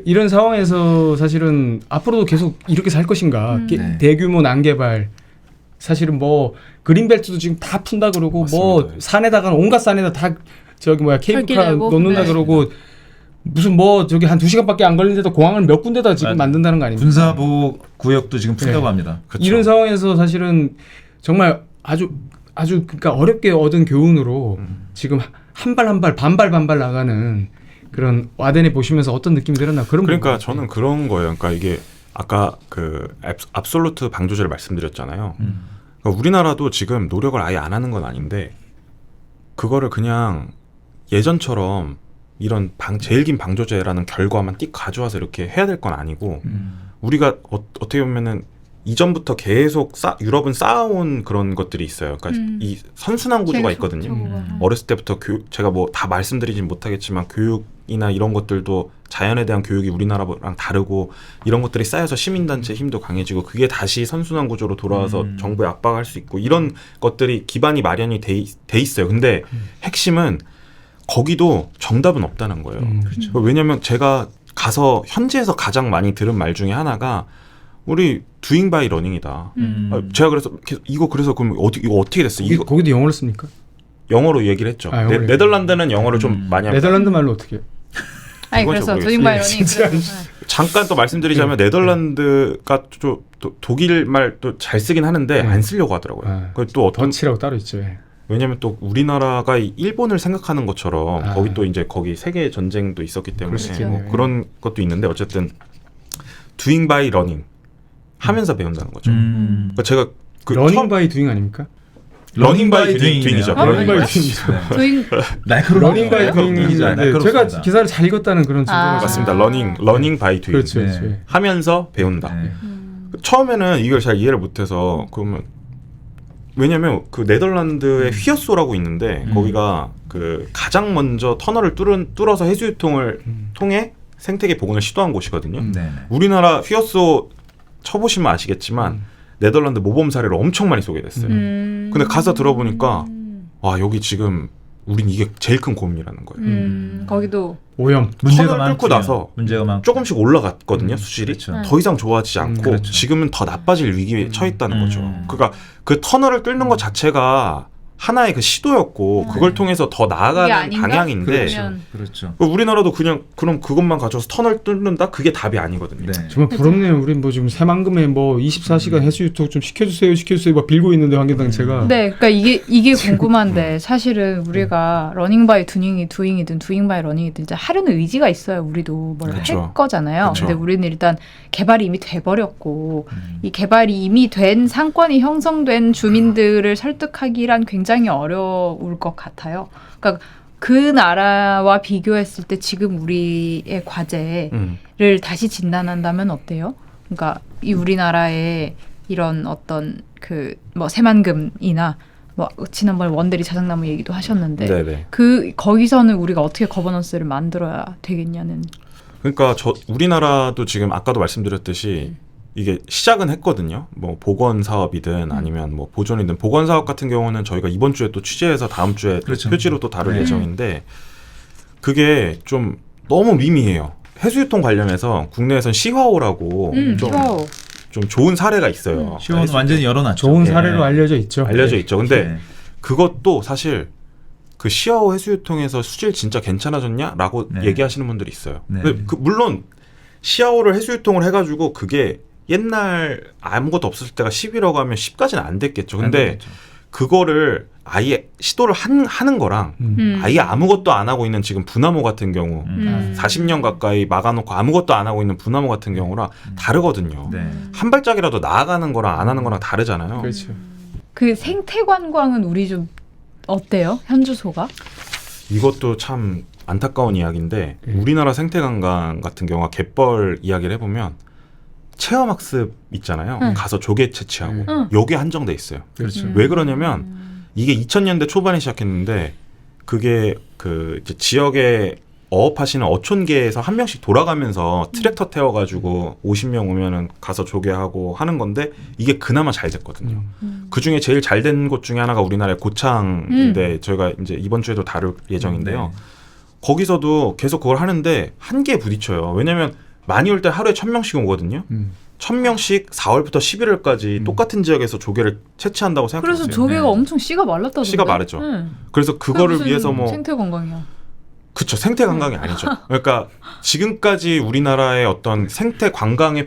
이런 상황에서 사실은 앞으로도 계속 이렇게 살 것인가? 네. 대규모 난개발 사실은 뭐 그린벨트도 지금 다 푼다 그러고 뭐 맞습니다. 산에다가 온갖 산에다 다 저기 케이블카 내고. 놓는다 네. 그러고 무슨 뭐 저기 한 2시간밖에 안 걸리는데도 공항을 몇 군데다 지금 만든다는 거 아닙니까? 군사보호 구역도 지금 푼다고 네. 합니다. 그렇죠. 이런 상황에서 사실은 정말 아주 그러니까 어렵게 얻은 교훈으로 지금 한 발 한 발 반발 나가는 그런 와덴에 보시면서 어떤 느낌이 들었나 그런 그러니까 부분. 저는 그런 거예요. 그러니까 이게 아까 그 압솔루트 방조제를 말씀드렸잖아요. 그러니까 우리나라도 지금 노력을 아예 안 하는 건 아닌데 그거를 그냥 예전처럼 이런 제일 긴 방조제라는 결과만 띡 가져와서 이렇게 해야 될 건 아니고 우리가 어떻게 보면은 이전부터 계속 유럽은 쌓아온 그런 것들이 있어요. 그러니까 이 선순환 구조가 있거든요. 어렸을 때부터 제가 뭐 다 말씀드리진 못하겠지만 교육이나 이런 것들도 자연에 대한 교육이 우리나라랑 다르고 이런 것들이 쌓여서 시민단체 힘도 강해지고 그게 다시 선순환 구조로 돌아와서 정부에 압박할 수 있고 이런 것들이 기반이 마련이 돼 있어요. 근데 핵심은 거기도 정답은 없다는 거예요. 그렇죠. 왜냐하면 제가 가서 현지에서 가장 많이 들은 말 중에 하나가 우리 doing by running이다. 제가 그래서 이거 그래서 그럼 이거 어떻게 됐어? 거기도 영어를 씁니까? 영어로 얘기를 했죠. 아, 영어로 네덜란드는 영어를 좀 많이 합니다. 네덜란드 말로 어떻게 해요? 아니 그건 그래서 잘 조직 바이 모르겠어요. 러닝 진짜. 잠깐 또 말씀드리자면 네덜란드가 또 독일 말 또 잘 쓰긴 하는데 네. 안 쓰려고 하더라고요. 아, 그또 어떤 더치라고 따로 있죠. 예. 왜냐면 또 우리나라가 이 일본을 생각하는 것처럼 아. 거기 또 이제 거기 세계 전쟁도 있었기 때문에 그럴 수 있겠네요. 뭐 그런 것도 있는데 어쨌든 doing by running 하면서 배운다는 거죠. 그러니까 제가 그 러닝 처음 바이 두잉 아닙니까? 러닝 바이 doing이네요. doing이죠. 아, 러닝 바이 그래요? 두잉이죠. 도잉 날카로운 러닝 바이 두잉인데 네, 제가 기사를 잘 읽었다는 그런 증거가 아. 맞습니다. 있어요. 러닝 바이 doing 그렇죠. 네. 그렇죠. 예. 하면서 배운다. 네. 처음에는 이걸 잘 이해를 못해서 그러면 왜냐면 그 네덜란드에 휘어소라고 있는데 거기가 그 가장 먼저 터널을 뚫어서 해수유통을 통해 생태계 복원을 시도한 곳이거든요. 네. 우리나라 휘어소 쳐보시면 아시겠지만 네덜란드 모범 사례를 엄청 많이 소개됐어요. 근데 가서 들어보니까 와 여기 지금 우린 이게 제일 큰 고민이라는 거예요. 거기도 오염. 문제가 터널 뚫고 많군요. 나서 문제가 많고 조금씩 올라갔거든요. 수질이. 그렇죠. 더 이상 좋아지지 않고 그렇죠. 지금은 더 나빠질 위기에 처해 있다는 거죠. 음. 그러니까 그 터널을 뚫는 것 자체가 하나의 그 시도였고 그걸 통해서 더 그게 나아가는 아닌가? 방향인데 그러면- 그렇죠. 우리나라도 그냥 그럼 그것만 가져서 터널 뚫는다? 그게 답이 아니거든요. 네. 정말 부럽네요. 우린 뭐 지금 새만금에 뭐 24시간 해수유통 좀 시켜주세요 막 빌고 있는데 환경단체가. 네, 그러니까 이게 궁금한데 사실은 우리가 러닝 바이 두잉이든 두잉 바이 러닝이든 이제 하려는 의지가 있어야 우리도 뭘 할 그쵸. 거잖아요. 그쵸. 근데 우리는 일단 개발이 이미 돼버렸고 이 개발이 이미 된 상권이 형성된 주민들을 설득하기란 굉장히 어려울 것 같아요. 그러니까 그 나라와 비교했을 때 지금 우리의 과제를 다시 진단한다면 어때요? 그러니까 이 우리나라의 이런 어떤 그 뭐 새만금이나 뭐 지난번에 원대리 자작나무 얘기도 하셨는데 네네. 거기서는 우리가 어떻게 거버넌스를 만들어야 되겠냐는. 그러니까 우리나라도 지금 아까도 말씀드렸듯이 이게 시작은 했거든요. 뭐 보건 사업이든 아니면 뭐 보존이든 보건 사업 같은 경우는 저희가 이번 주에 또 취재해서 다음 주에 또 그렇죠. 표지로 또 다룰 네. 예정인데 그게 좀 너무 미미해요. 해수유통 관련해서 국내에선 시화호라고 좀 좋은 사례가 있어요. 시원은 완전히 열어놨죠. 좋은 예. 사례로 알려져 있죠. 알려져 있죠. 근데 네. 그것도 사실 그 시화호 해수유통에서 수질 진짜 괜찮아졌냐라고 네. 얘기하시는 분들이 있어요. 네. 근데 물론 시화호를 해수유통을 해가지고 그게 옛날 아무것도 없었을 때가 10이라고 하면 10까지는 안 됐겠죠. 근데 안 되겠죠. 그거를 아예 시도를 하는 거랑 아예 아무것도 안 하고 있는 지금 분화모 같은 경우 40년 가까이 막아놓고 아무것도 안 하고 있는 분화모 같은 경우랑 다르거든요. 네. 한 발짝이라도 나아가는 거랑 안 하는 거랑 다르잖아요. 그렇죠. 그 생태 관광은 우리 좀 어때요? 현주소가? 이것도 참 안타까운 이야기인데 네. 우리나라 생태관광 같은 경우가 갯벌 이야기를 해보면 체험학습 있잖아요. 응. 가서 조개 채취하고 응. 요게 한정돼 있어요. 그렇죠. 왜 그러냐면 이게 2000년대 초반에 시작했는데 그게 그 이제 지역에 어업하시는 어촌계에서 한 명씩 돌아가면서 트랙터 태워가지고 50명 오면은 가서 조개하고 하는 건데 이게 그나마 잘 됐거든요. 그 중에 제일 잘 된 곳 중에 하나가 우리나라의 고창인데 저희가 이제 이번 주에도 다룰 예정인데요. 거기서도 계속 그걸 하는데 한계에 부딪혀요. 왜냐면 많이 올 때 하루에 1000명씩 오거든요. 1000명씩 4월부터 11월까지 똑같은 지역에서 조개를 채취한다고 생각해보세요. 그래서 조개가 엄청 씨가 말랐다던데. 씨가 마르죠. 응. 그래서 그거를 무슨 위해서 뭐 생태 관광이야. 그쵸, 생태 관광이 아니죠. 그러니까 지금까지 우리나라의 어떤 생태 관광의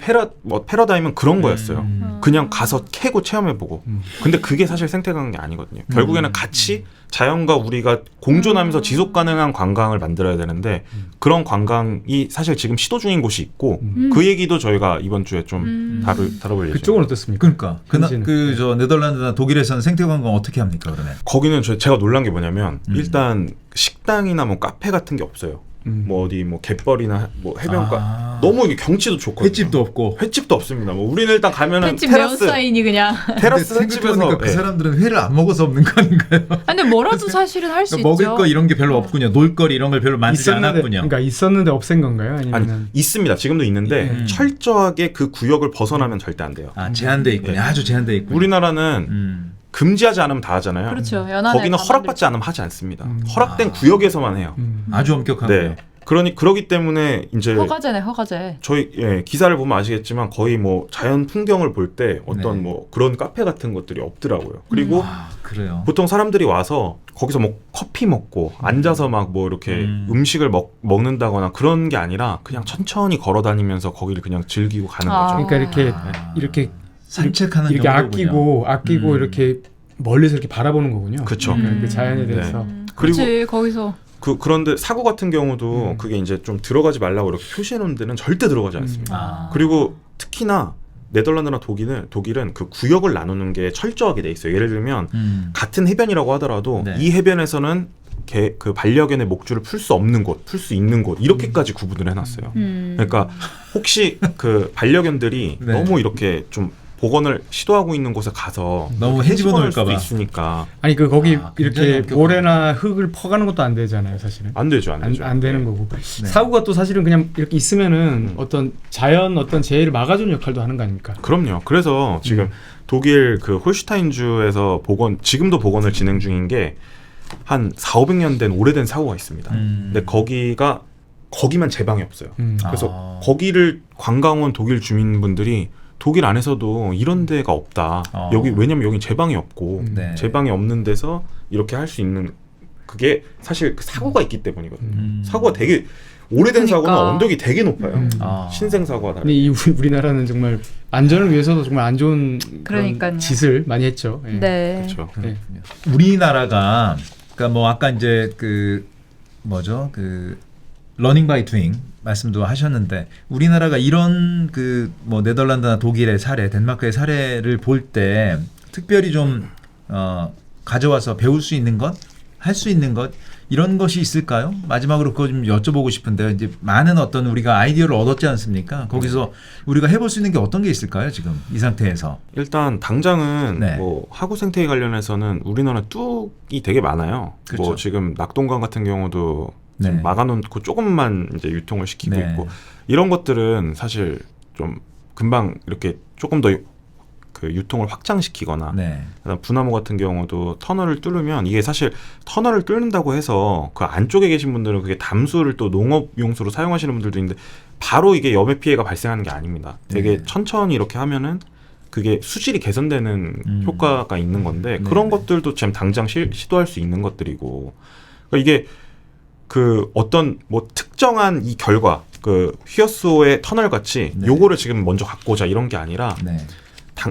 패러다임은 그런 거였어요. 그냥 가서 캐고 체험해보고. 근데 그게 사실 생태 관광이 아니거든요. 결국에는 같이 자연과 우리가 공존하면서 지속 가능한 관광을 만들어야 되는데 그런 관광이 사실 지금 시도 중인 곳이 있고 그 얘기도 저희가 이번 주에 좀 다뤄볼 예정이에요. 그쪽은 어떻습니까? 그러니까 현지는. 그저 네덜란드나 독일에서는 생태 관광 어떻게 합니까 그러면? 거기는 제가 놀란 게 뭐냐면 일단 식당이나 뭐 카페 같은 게 없어요. 뭐 어디 뭐 갯벌이나 뭐 해변가 너무 이게 경치도 좋거든요. 횟집도 없고. 횟집도 없습니다. 뭐 우리는 일단 가면은 횟집 테라스 네온사인이 그냥. 테라스 근데 생각해보니까 횟집에서 그 사람들은 회를 안 먹어서 없는 거 아닌가요? 근데 뭐라도 사실은 할 수 그러니까 먹을 있죠. 거 이런 게 별로 없군요. 놀거리 이런 걸 별로 많지 않았군요. 그러니까 있었는데 없앤 건가요? 아니 아니면 있습니다. 지금도 있는데 철저하게 그 구역을 벗어나면 절대 안 돼요. 아 제한돼 있군요. 아주 제한돼 있군요. 우리나라는 금지하지 않으면 다 하잖아요. 그렇죠. 연안에 거기는 다 허락받지 않으면 하지 않습니다. 허락된 구역에서만 해요. 아주 엄격하고요. 네. 그러기 때문에 이제 허가제네, 허가제. 저희 기사를 보면 아시겠지만 거의 뭐 자연 풍경을 볼 때 어떤 네. 뭐 그런 카페 같은 것들이 없더라고요. 그리고 그래요. 보통 사람들이 와서 거기서 뭐 커피 먹고 앉아서 막 뭐 이렇게 음식을 먹는다거나 그런 게 아니라 그냥 천천히 걸어 다니면서 거기를 그냥 즐기고 가는 아. 거죠. 그러니까 이렇게 산책하는 이렇게 정도군요. 아끼고 이렇게 멀리서 이렇게 바라보는 거군요. 그쵸. 그 자연에 대해서. 그리고 그치, 거기서 그런데 사고 같은 경우도 그게 이제 좀 들어가지 말라고 이렇게 표시해 놓은 데는 절대 들어가지 않습니다. 아. 그리고 특히나 네덜란드나 독일은 그 구역을 나누는 게 철저하게 돼 있어요. 예를 들면 같은 해변이라고 하더라도 네. 이 해변에서는 그 반려견의 목줄을 풀 수 없는 곳, 풀 수 있는 곳 이렇게까지 구분을 해놨어요. 그러니까 혹시 그 반려견들이 네. 너무 이렇게 좀 복원을 시도하고 있는 곳에 가서 너무 이렇게 헤집어 수도 놓을까 봐. 있으니까 아니 거기 굉장히 이렇게 엄격하네. 모래나 흙을 퍼가는 것도 안 되잖아요, 사실은. 안 되죠. 안 되는 거고. 네. 사고가 또 사실은 그냥 이렇게 있으면은 어떤 자연 어떤 재해를 막아주는 역할도 하는 거 아닙니까? 그럼요. 그래서 지금 독일 그 홀슈타인주에서 지금도 복원을 진행 중인 게 한 4,500년 된 오래된 사고가 있습니다. 근데 거기만 제방이 없어요. 그래서 거기를 관광 온 독일 주민분들이 독일 안에서도 이런 데가 없다. 왜냐면 여기 제방이 없고 네. 제방이 없는 데서 이렇게 할 수 있는 그게 사실 그 사고가 있기 때문이거든요. 사고가 되게 오래된 그러니까. 사고는 언덕이 되게 높아요. 아. 신생 사고가 근데 이 우리나라는 정말 안전을 위해서도 정말 안 좋은 그러니까요. 그런 짓을 많이 했죠. 예. 네. 그렇죠. 네. 우리나라가 그러니까 뭐 아까 이제 그 뭐죠 그 러닝 바이 투잉 말씀도 하셨는데 우리나라가 이런 그 뭐 네덜란드나 독일의 사례, 덴마크의 사례를 볼 때 특별히 좀 가져와서 배울 수 있는 것, 할 수 있는 것 이런 것이 있을까요? 마지막으로 그거 좀 여쭤보고 싶은데 이제 많은 어떤 우리가 아이디어를 얻었지 않습니까? 거기서 우리가 해볼 수 있는 게 어떤 게 있을까요? 지금 이 상태에서. 일단 당장은 네. 뭐 하구 생태계 관련해서는 우리나라 뚝이 되게 많아요. 그렇죠. 뭐 지금 낙동강 같은 경우도 네. 지금 막아놓고 조금만 이제 유통을 시키고 네. 있고 이런 것들은 사실 좀 금방 이렇게 조금 더 그 유통을 확장시키거나 네. 그다음 분화모 같은 경우도 터널을 뚫으면 이게 사실 터널을 뚫는다고 해서 그 안쪽에 계신 분들은 그게 담수를 또 농업 용수로 사용하시는 분들도 있는데 바로 이게 염해 피해가 발생하는 게 아닙니다. 되게 네. 천천히 이렇게 하면은 그게 수질이 개선되는 효과가 있는 건데 네. 그런 것들도 지금 당장 시도할 수 있는 것들이고 그러니까 이게 그 어떤 뭐 특정한 이 결과 그 휘어스호의 터널 같이 네. 요거를 지금 먼저 갖고 오자 이런 게 아니라 네.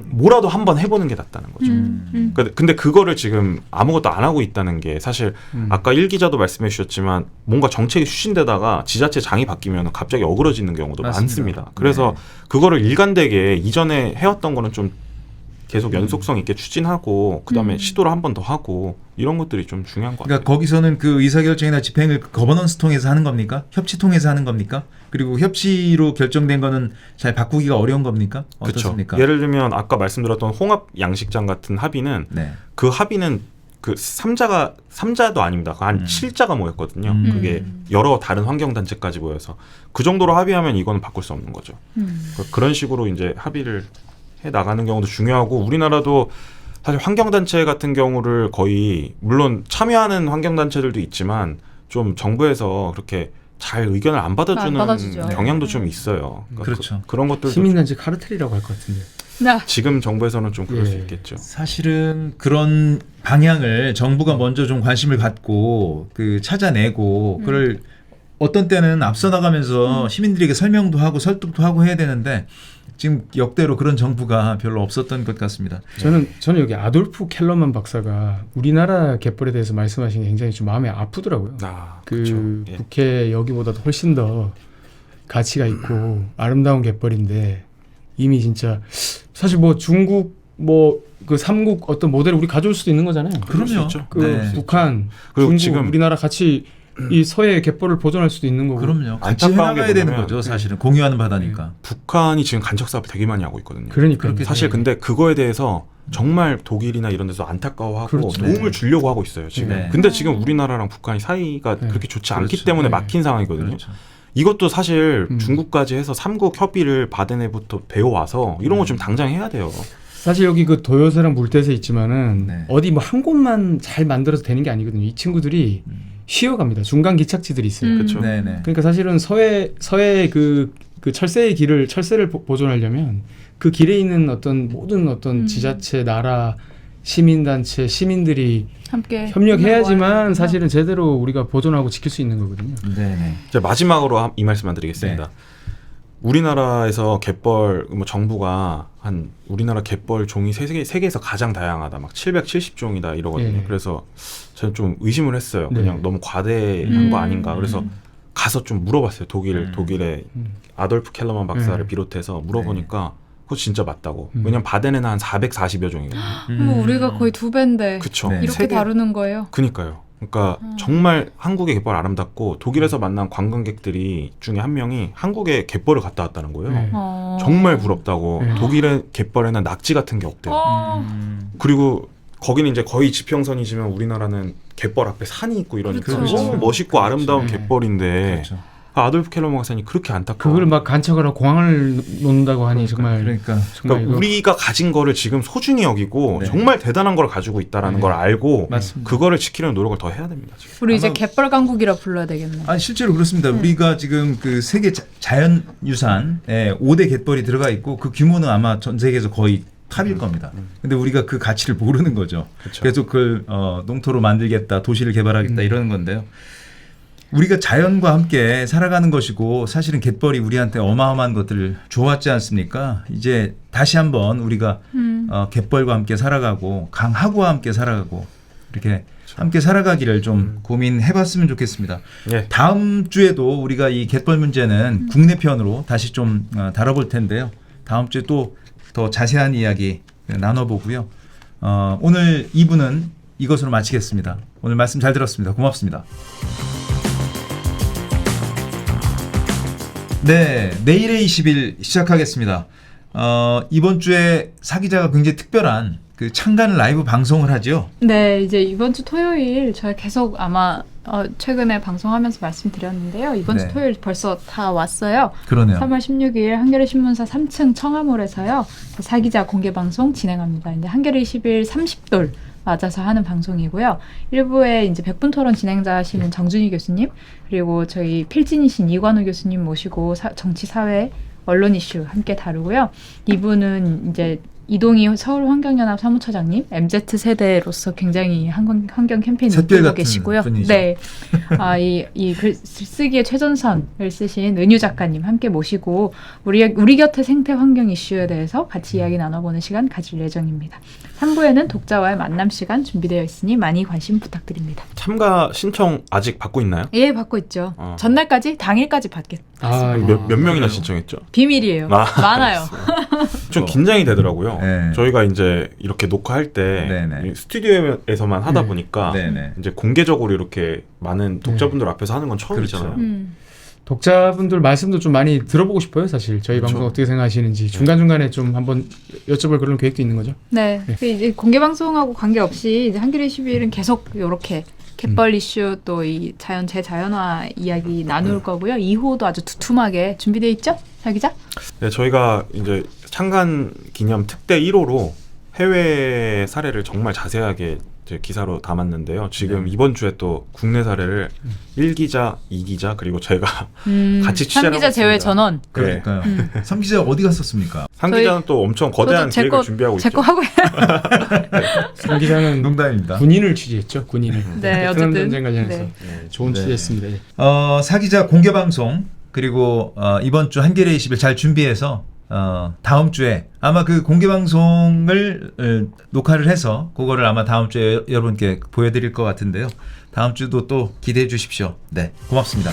뭐라도 한번 해보는 게 낫다는 거죠. 근데 그거를 지금 아무것도 안 하고 있다는 게 사실 아까 일 기자도 말씀해 주셨지만 뭔가 정책이 추진되다가 지자체 장이 바뀌면 갑자기 어그러지는 경우도 맞습니다. 많습니다. 그래서 네. 그거를 일관되게 이전에 해왔던 거는 좀 계속 연속성 있게 추진하고 그다음에 시도를 한 번 더 하고 이런 것들이 좀 중요한 것 같아요. 그러니까 거기서는 그 의사결정이나 집행을 거버넌스 통해서 하는 겁니까? 협치 통해서 하는 겁니까? 그리고 협치로 결정된 거는 잘 바꾸기가 어려운 겁니까? 그렇죠. 어떻습니까? 예를 들면 아까 말씀드렸던 홍합 양식장 같은 합의는 네. 그 합의는 그 3자도 아닙니다. 한 7자가 모였거든요. 그게 여러 다른 환경단체까지 모여서 그 정도로 합의하면 이거는 바꿀 수 없는 거죠. 그런 식으로 이제 합의를 해 나가는 경우도 중요하고 우리나라도 사실 환경단체 같은 경우를 거의 물론 참여하는 환경단체들도 있지만 좀 정부에서 그렇게 잘 의견을 안 받아주는 받아주죠. 경향도 좀 있어요. 그러니까 그렇죠. 그런 것들도 시민단체 카르텔이라고 할 것 같은데. 네. 지금 정부에서는 좀 그럴 예. 수 있겠죠. 사실은 그런 방향을 정부가 먼저 좀 관심을 갖고 그 찾아내고 그걸 어떤 때는 앞서 나가면서 시민들에게 설명도 하고 설득도 하고 해야 되는데 지금 역대로 그런 정부가 별로 없었던 것 같습니다. 저는 여기 아돌프 켈러만 박사가 우리나라 갯벌에 대해서 말씀하신 게 굉장히 좀 마음에 아프더라고요. 그렇죠. 예. 북해 여기보다도 훨씬 더 가치가 있고 아름다운 갯벌인데 이미 진짜 사실 뭐 중국 뭐 그 삼국 어떤 모델을 우리 가져올 수도 있는 거잖아요. 그럴 수 그럼요. 있죠. 그 네. 북한, 그리고 중국, 지금 우리나라 같이 이 서해 갯벌을 보존할 수도 있는 거고. 그럼요. 같이 안타까운 게 해나가야 되는 뭐냐면 거죠. 사실은 공유하는 바다니까. 북한이 지금 간척 사업 되게 많이 하고 있거든요. 그러니까 사실 근데 그거에 대해서 정말 독일이나 이런 데서 안타까워하고 그렇죠. 도움을 네. 주려고 하고 있어요 지금. 네. 근데 지금 우리나라랑 북한이 사이가 네. 그렇게 좋지 그렇죠. 않기 때문에 네. 막힌 상황이거든요. 그렇죠. 이것도 사실 음. 중국까지 해서 삼국 협의를 바덴에부터 배워와서 이런 거 좀 당장 해야 돼요. 사실 여기 그 도요새랑 물대새 있지만은 네. 어디 뭐 한 곳만 잘 만들어서 되는 게 아니거든요. 이 친구들이 쉬어갑니다. 중간 기착지들이 있어요. 그렇죠. 네네. 그러니까 사실은 서해 그 철새의 철새를 보존하려면 그 길에 있는 어떤 모든 어떤 지자체 나라 시민단체, 시민들이 함께 협력해야지만 사실은 제대로 우리가 보존하고 지킬 수 있는 거거든요. 네네. 이제 마지막으로 이 말씀만 드리겠습니다. 네. 우리나라에서 갯벌 뭐 정부가 한 우리나라 갯벌 종이 세계에서 가장 다양하다, 막 770종이다 이러거든요. 예. 그래서 저는 좀 의심을 했어요. 네. 그냥 너무 과대한 거 아닌가. 그래서 가서 좀 물어봤어요. 독일의 아돌프 켈러만 박사를 비롯해서 물어보니까 그거 진짜 맞다고. 왜냐면 바덴에는 한 440여 종이거든요. 뭐 우리가 거의 2배인데 그쵸. 네. 이렇게 다루는 거예요. 그니까요. 그러니까 정말 한국의 갯벌 아름답고 독일에서 만난 관광객들이 중에 한 명이 한국에 갯벌을 갔다 왔다는 거예요. 네. 정말 부럽다고. 네. 독일의 갯벌에는 낙지 같은 게 없대요. 그리고 거기는 이제 거의 지평선이지만 우리나라는 갯벌 앞에 산이 있고 이러니까 그렇죠. 너무 멋있고 아름다운 네. 갯벌인데 그렇죠. 아돌프 켈러만 박사님 그렇게 안타까워. 그걸 막 간척을 하고 공항을 놓는다고 하니 정말 그러니까 정말 그러니까 이거 우리가 가진 거를 지금 소중히 여기고 네. 정말 대단한 걸 가지고 있다라는 네. 걸 알고 맞습니다. 그거를 지키려는 노력을 더 해야 됩니다. 지금. 우리 이제 아마- 갯벌 강국이라 불러야 되겠네. 아니 실제로 그렇습니다. 우리가 지금 그 세계 자연유산에 5대 갯벌이 들어가 있고 그 규모는 아마 전 세계에서 거의 탑일 겁니다. 근데 우리가 그 가치를 모르는 거죠. 그쵸. 그래서 그걸 농토로 만들겠다, 도시를 개발하겠다 이러는 건데요. 우리가 자연과 함께 살아가는 것이고 사실은 갯벌이 우리한테 어마어마한 것들을 줘왔지 않습니까? 이제 다시 한번 우리가 갯벌과 함께 살아가고 강하구와 함께 살아가고 이렇게 함께 살아가기를 좀 고민해봤으면 좋겠습니다. 예. 다음 주에도 우리가 이 갯벌 문제는 국내 편으로 다시 좀 다뤄볼 텐데요. 다음 주에 또 더 자세한 이야기 나눠보고요. 오늘 2부는 이것으로 마치겠습니다. 오늘 말씀 잘 들었습니다. 고맙습니다. 네, 내일의 20일 시작하겠습니다. 이번 주에 사기자가 굉장히 특별한 그 창간 라이브 방송을 하죠. 네, 이제 이번 주 토요일 저희 계속 아마 최근에 방송하면서 말씀드렸는데요. 이번 주 네. 토요일 벌써 다 왔어요. 그러네요. 3월 16일 한겨레 신문사 3층 청아몰에서요. 사기자 공개 방송 진행합니다. 이제 한겨레 20일 30돌 맞아서 하는 방송이고요. 1부에 이제 100분 토론 진행자 하시는 정준희 교수님, 그리고 저희 필진이신 이관우 교수님 모시고 정치, 사회, 언론 이슈 함께 다루고요. 2부는 이제 이동희 서울환경연합 사무처장님, MZ세대로서 굉장히 환경 캠페인 샛별 이끌고 같은 계시고요. 분이죠. 네. 이 글쓰기의 최전선을 쓰신 은유 작가님 함께 모시고 우리 곁의 생태 환경 이슈에 대해서 같이 이야기 나눠보는 시간 가질 예정입니다. 3부에는 독자와의 만남 시간 준비되어 있으니 많이 관심 부탁드립니다. 참가 신청 아직 받고 있나요? 예, 받고 있죠. 전날까지, 당일까지 받겠습니다. 몇 명이나 신청했죠? 비밀이에요. 아, 많아요. 좀 긴장이 되더라고요. 네. 저희가 이제 이렇게 녹화할 때 네네. 이 스튜디오에서만 하다 보니까 네네. 이제 공개적으로 이렇게 많은 독자분들 앞에서 하는 건 처음이잖아요. 그렇죠. 독자분들 말씀도 좀 많이 들어보고 싶어요. 사실 저희 그렇죠. 방송 어떻게 생각하시는지 중간중간에 좀 한번 여쭤볼 그런 계획도 있는 거죠. 네. 그 이제 공개 방송하고 관계없이 이제 한겨레 21은 계속 이렇게 갯벌 이슈 또 이 재자연화 이야기 나눌 거고요. 2호도 아주 두툼하게 준비되어 있죠? 자 기자? 네, 저희가 이제 창간 기념 특대 1호로 해외 사례를 정말 자세하게 이제 기사로 담았는데요. 지금 이번 주에 또 국내 사례를 1기자, 2기자 그리고 제가 같이 취재를 3기자 하고 제외 있습니다. 전원. 그러니까요. 성 기자 어디 갔었습니까? 3기자는 또 엄청 거대한 저도 계획을 준비하고 있죠. 제거 하고 성 기자는 농담입니다. 군인을 취재했죠. 군인을. 네, 베트남 어쨌든. 전쟁 관련해서 네. 좋은 네. 취재했습니다. 예. 사기자 공개 방송 그리고 이번 주 한겨레 20일 잘 준비해서 다음 주에 아마 그 공개 방송을 녹화를 해서 그거를 아마 다음 주에 여러분께 보여드릴 것 같은데요. 다음 주도 또 기대해 주십시오. 네, 고맙습니다.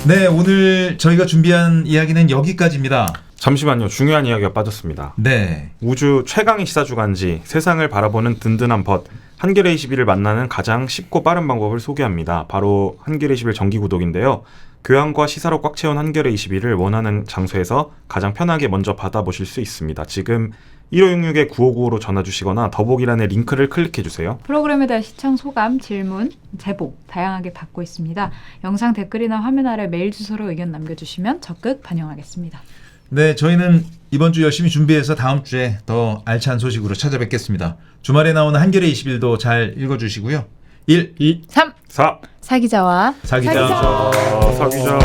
네, 오늘 저희가 준비한 이야기는 여기까지입니다. 잠시만요. 중요한 이야기가 빠졌습니다. 네, 우주 최강의 시사주간지 세상을 바라보는 든든한 벗 한겨레 21을 만나는 가장 쉽고 빠른 방법을 소개합니다. 바로 한겨레 21 정기 구독인데요. 교양과 시사로 꽉 채운 한겨레 21을 원하는 장소에서 가장 편하게 먼저 받아보실 수 있습니다. 지금 1566-9595로 전화 주시거나 더보기란의 링크를 클릭해주세요. 프로그램에 대한 시청 소감, 질문, 제보 다양하게 받고 있습니다. 영상 댓글이나 화면 아래 메일 주소로 의견 남겨주시면 적극 반영하겠습니다. 네, 저희는 이번 주 열심히 준비해서 다음 주에 더 알찬 소식으로 찾아뵙겠습니다. 주말에 나오는 한겨레 21도 잘 읽어주시고요. 1, 2, 3. 4. 사기자와 사기자. 사기자.